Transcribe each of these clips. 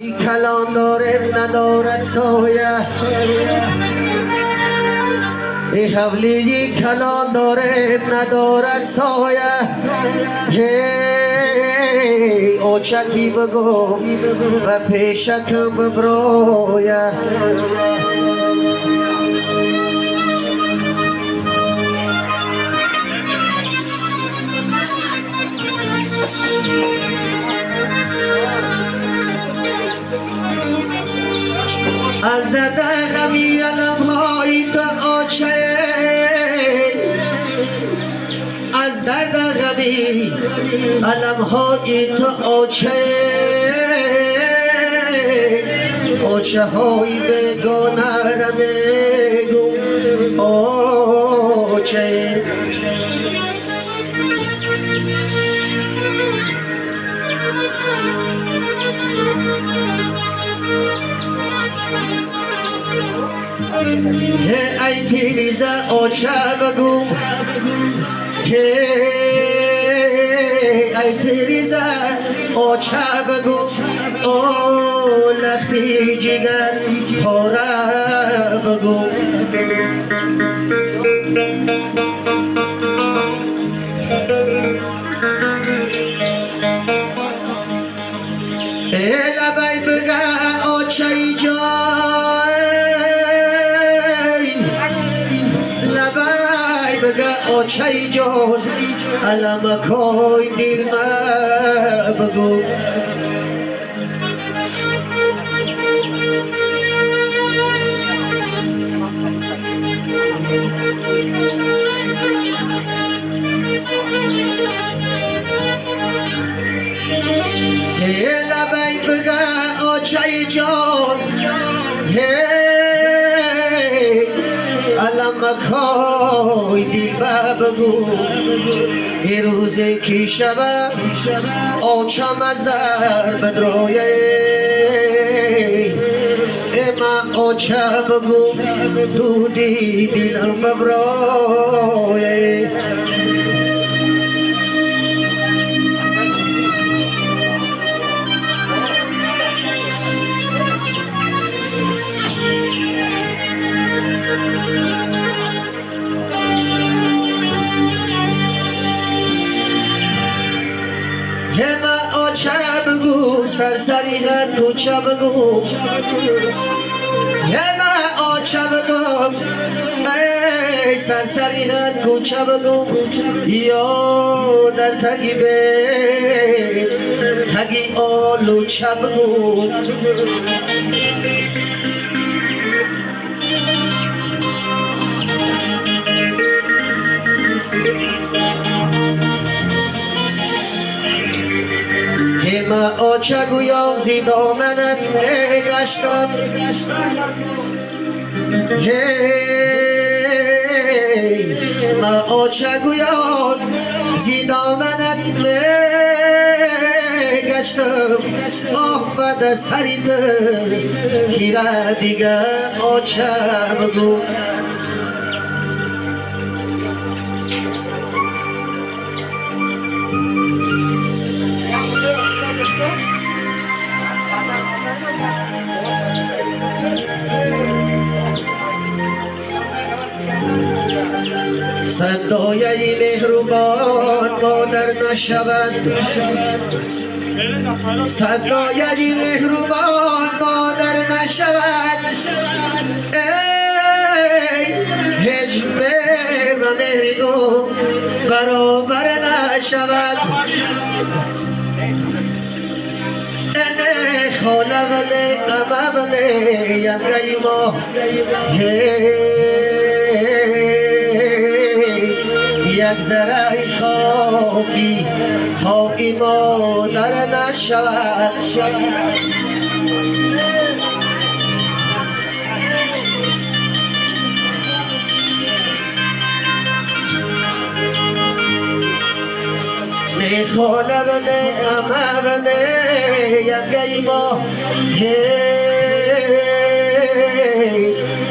کلان داره ندارد سایه ای حولی کلان داره ندارد سایه هی اوچکی بگو و پیشکم ببرویه از درد غمی علمهای تا آچه از درد غمی علمهای تا آچه آچه های بگانه رمگو آچه ای پیریزه آچه بگو ای پیریزه آچه بگو او لختی جگر پاره بگو ای لبای بگه آچه جای آچه جان علم کوی دل ما بگو هی لبی بگه آچه جان علم کوی دل ما بگو ای روزی که شبه آچم از در بدرویه اما آچه بگو دودی دلم ببرویه هما آچه بگو سرسری هر کوچه بگو هما آچه بگو ای سرسری هر کوچه بگو یا در تگی به تگی آلو چه بگو هما آچه گویا زی دامنت نگشتم هما آچه گویا زی دامنت نگشتم آه بد سریت کیره دیگه آچه بگو صدای مهربان مادر نشود صدای مهربان مادر نشود ای هیچ مهر و مهری او برابر نشود نه خاله و نه امه و نه ینگی ما یک ذره خاکی خاکی مادر نشود نه خاله و نه امه و نه ینگی ما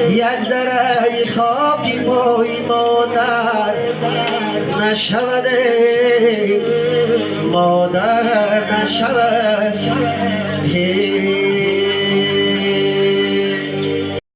یک ذره خاکی پای مادر نشود مادر نشود